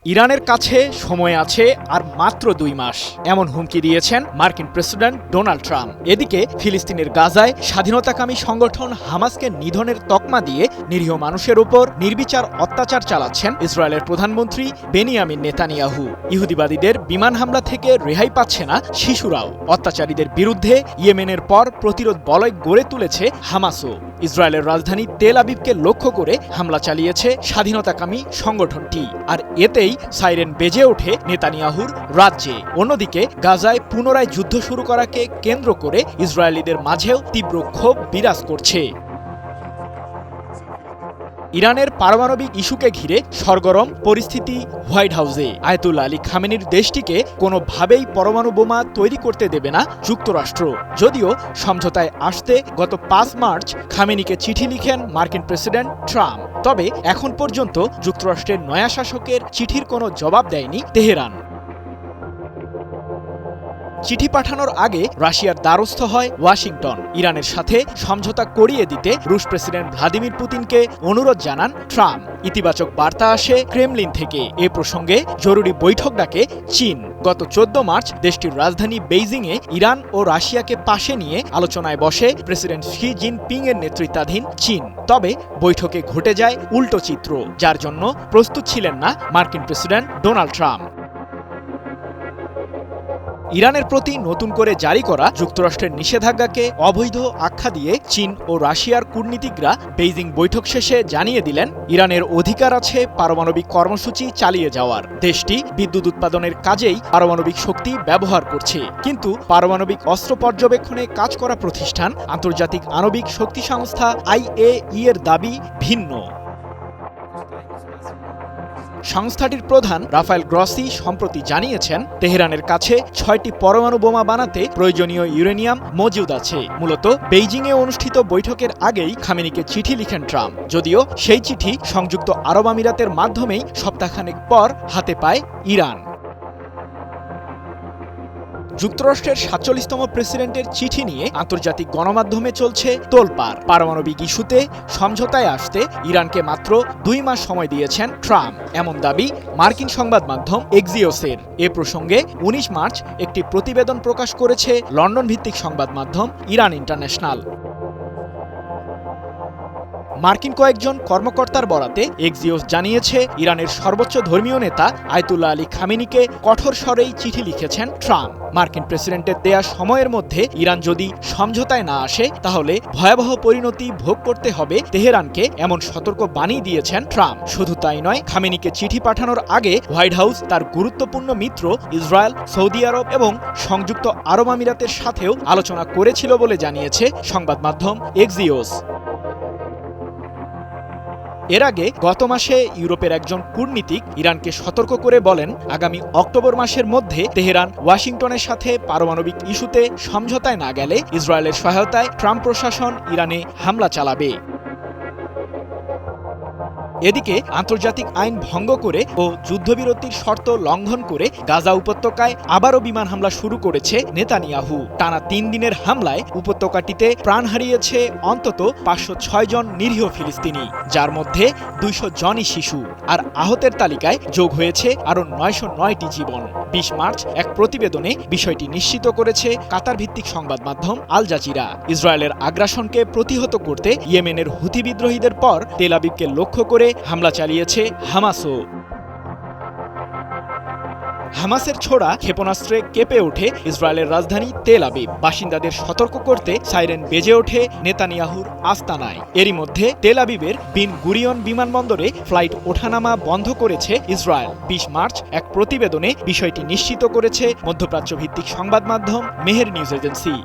ইরানের কাছে সময় আছে আর মাত্র ২ মাস, এমন হুমকি দিয়েছেন মার্কিন প্রেসিডেন্ট ডোনাল্ড ট্রাম্প। এদিকে ফিলিস্তিনের গাজায় স্বাধীনতাকামী সংগঠন হামাসকে নিধনের তকমা দিয়ে নিরীহ মানুষের উপর নির্বিচার অত্যাচার চালাচ্ছেন ইসরায়েলের প্রধানমন্ত্রী বেনিয়ামিন নেতানিয়াহু। ইহুদিবাদীদের বিমান হামলা থেকে রেহাই পাচ্ছে না শিশুরাও। অত্যাচারীদের বিরুদ্ধে ইয়েমেনের পর প্রতিরোধ বলয় গড়ে তুলেছে হামাসও। ইসরায়েলের রাজধানী তেল আবিবকে লক্ষ্য করে হামলা চালিয়েছে স্বাধীনতাকামী সংগঠনটি, আর এতেই সাইরেন বেজে ওঠে নেতানিয়াহুর রাজ্যে। অন্যদিকে গাজায় পুনরায় যুদ্ধ শুরু করাকে কেন্দ্র করে ইসরায়েলিদের মাঝেও তীব্র ক্ষোভ বিরাজ করছে। ইরানের পারমাণবিক ইস্যুকে ঘিরে সরগরম পরিস্থিতি হোয়াইট হাউসে। আয়াতুল্লাহ আলী খামেনির দেশটিকে কোনোভাবেই পরমাণু বোমা তৈরি করতে দেবে না যুক্তরাষ্ট্র। যদিও সমঝোতায় আসতে গত ৫ মার্চ খামেনিকে চিঠি লিখেন মার্কিন প্রেসিডেন্ট ট্রাম্প। তবে এখন পর্যন্ত যুক্তরাষ্ট্রের নয়া শাসকের চিঠির কোনো জবাব দেয়নি তেহরান। চিঠি পাঠানোর আগে রাশিয়ার দ্বারস্থ হয় ওয়াশিংটন। ইরানের সাথে সমঝোতা করিয়ে দিতে রুশ প্রেসিডেন্ট ভ্লাদিমির পুতিনকে অনুরোধ জানান ট্রাম্প। ইতিবাচক বার্তা আসে ক্রেমলিন থেকে। এ প্রসঙ্গে জরুরি বৈঠক ডাকে চীন। গত ১৪ মার্চ দেশটির রাজধানী বেইজিংয়ে ইরান ও রাশিয়াকে পাশে নিয়ে আলোচনায় বসে প্রেসিডেন্ট শি জিনপিং এর নেতৃত্বাধীন চীন। তবে বৈঠকে ঘটে যায় উল্টো চিত্র, যার জন্য প্রস্তুত ছিলেন না মার্কিন প্রেসিডেন্ট ডোনাল্ড ট্রাম্প। ইরানের প্রতি নতুন করে জারি করা যুক্তরাষ্ট্রের নিষেধাজ্ঞাকে অবৈধ আখ্যা দিয়ে চীন ও রাশিয়ার কূটনীতিকরা বেইজিং বৈঠক শেষে জানিয়ে দিলেন, ইরানের অধিকার আছে পারমাণবিক কর্মসূচি চালিয়ে যাওয়ার। দেশটি বিদ্যুৎ উৎপাদনের কাজেই পারমাণবিক শক্তি ব্যবহার করছে, কিন্তু পারমাণবিক অস্ত্র পর্যবেক্ষণে কাজ করা প্রতিষ্ঠান আন্তর্জাতিক আণবিক শক্তি সংস্থা IAEA এর দাবি ভিন্ন। সংস্থাটির প্রধান রাফায়েল গ্রসি সম্প্রতি জানিয়েছেন, তেহরানের কাছে ৬টি পরমাণু বোমা বানাতে প্রয়োজনীয় ইউরেনিয়াম মজুদ আছে। মূলত বেইজিংয়ে অনুষ্ঠিত বৈঠকের আগেই খামেনিকে চিঠি লিখেন ট্রাম্প। যদিও সেই চিঠি সংযুক্ত আরব আমিরাতের মাধ্যমেই সপ্তাহখানেক পর হাতে পায় ইরান। যুক্তরাষ্ট্রের ৪৭তম প্রেসিডেন্টের চিঠি নিয়ে আন্তর্জাতিক গণমাধ্যমে চলছে তোলপাড়। পারমাণবিক ইস্যুতে সমঝোতায় আসতে ইরানকে মাত্র ২ মাস সময় দিয়েছেন ট্রাম্প, এমন দাবি মার্কিন সংবাদ মাধ্যম এক্সিওসের। এ প্রসঙ্গে ১৯ মার্চ একটি প্রতিবেদন প্রকাশ করেছে লন্ডন ভিত্তিক সংবাদ মাধ্যম ইরান ইন্টারন্যাশনাল। মার্কিন কয়েকজন কর্মকর্তার বরাতে এক্সিওস জানিয়েছে, ইরানের সর্বোচ্চ ধর্মীয় নেতা আয়াতুল্লাহ আলী খামেনিকে কঠোর স্বরেই চিঠি লিখেছেন ট্রাম্প। মার্কিন প্রেসিডেন্টের দেয়া সময়ের মধ্যে ইরান যদি সমঝোতায় না আসে, তাহলে ভয়াবহ পরিণতি ভোগ করতে হবে তেহরানকে, এমন সতর্ক বাণী দিয়েছেন ট্রাম্প। শুধু তাই নয়, খামেনিকে চিঠি পাঠানোর আগে হোয়াইট হাউস তার গুরুত্বপূর্ণ মিত্র ইসরায়েল, সৌদি আরব এবং সংযুক্ত আরব আমিরাতের সাথেও আলোচনা করেছিল বলে জানিয়েছে সংবাদ মাধ্যম এক্সিওস। এর আগে গত মাসে ইউরোপের একজন কূটনীতিক ইরানকে সতর্ক করে বলেন, আগামী অক্টোবর মাসের মধ্যে তেহরান ওয়াশিংটনের সাথে পারমাণবিক ইস্যুতে সমঝোতায় না গেলে ইসরায়েলের সহায়তায় ট্রাম্প প্রশাসন ইরানে হামলা চালাবে। এদিকে আন্তর্জাতিক আইন ভঙ্গ করে ও যুদ্ধবিরতির শর্ত লঙ্ঘন করে গাজা উপত্যকায় আবারও বিমান হামলা শুরু করেছে নেতানিয়াহু। টানা ৩ দিনের হামলায় উপত্যকাটিতে প্রাণ হারিয়েছে অন্তত ৫০৬ জন নিরীহ ফিলিস্তিনি, যার মধ্যে ২০০ জনই শিশু। আর আহতের তালিকায় যোগ হয়েছে আরও ৯০৯টি জীবন। ২০ মার্চ এক প্রতিবেদনে বিষয়টি নিশ্চিত করেছে কাতার ভিত্তিক সংবাদ মাধ্যম আল জাজিরা। ইসরায়েলের আগ্রাসনকে প্রতিহত করতে ইয়েমেনের হুথি বিদ্রোহীদের পর তেল আবিবকে লক্ষ্য করে হামলা চালিয়েছে হামাসও। হামাসের ছোড়া ক্ষেপণাস্ত্রে কেঁপে ওঠে ইসরায়েলের রাজধানী তেল আবিব। বাসিন্দাদের সতর্ক করতে সাইরেন বেজে ওঠে নেতানিয়াহুর আস্তানায়। এরই মধ্যে তেল আবিবের বিন গুরিয়ন বিমানবন্দরে ফ্লাইট ওঠানামা বন্ধ করেছে ইসরায়েল। ২০ মার্চ এক প্রতিবেদনে বিষয়টি নিশ্চিত করেছে মধ্যপ্রাচ্য ভিত্তিক সংবাদ মাধ্যম মেহের নিউজ এজেন্সি।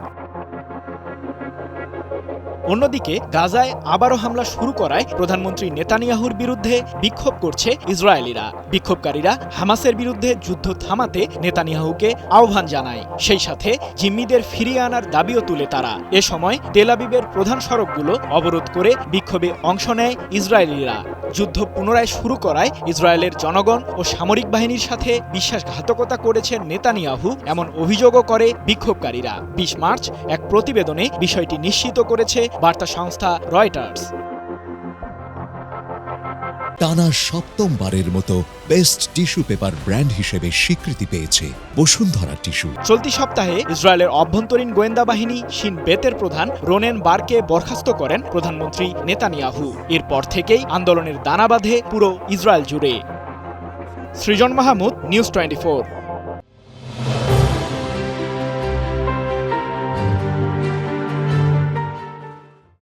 অন্যদিকে গাজায় আবারও হামলা শুরু করায় প্রধানমন্ত্রী নেতানিয়াহুর বিরুদ্ধে বিক্ষোভ করছে ইসরায়েলিরা। বিক্ষোভকারীরা হামাসের বিরুদ্ধে যুদ্ধ থামাতে নেতানিয়াহুকে আহ্বান জানায়। সেই সাথে জিম্মিদের ফিরিয়ে আনার দাবিও তুলে তারা। এ সময় তেল আবিবের প্রধান সড়কগুলো অবরোধ করে বিক্ষোভে অংশ নেয় ইসরায়েলিরা। যুদ্ধ পুনরায় শুরু করায় ইসরায়েলের জনগণ ও সামরিক বাহিনীর সাথে বিশ্বাসঘাতকতা করেছেন নেতানিয়াহু, এমন অভিযোগও করে বিক্ষোভকারীরা। ২০ মার্চ এক প্রতিবেদনে বিষয়টি নিশ্চিত করেছে বার্তা সংস্থা রয়টার্স। টানা সপ্তমবারের মতো বেস্ট টিস্যু পেপার ব্র্যান্ড হিসেবে স্বীকৃতি পেয়েছে বসুন্ধরা টিস্যু। চলতি সপ্তাহে ইসরায়েলের অভ্যন্তরীণ গোয়েন্দা বাহিনী শিন বেতের প্রধান রোনেন বারকে বরখাস্ত করেন প্রধানমন্ত্রী নেতানিয়াহু। এরপর থেকেই আন্দোলনের দানা বাঁধে পুরো ইসরায়েল জুড়ে। সৃজন মাহমুদ, নিউজ 24।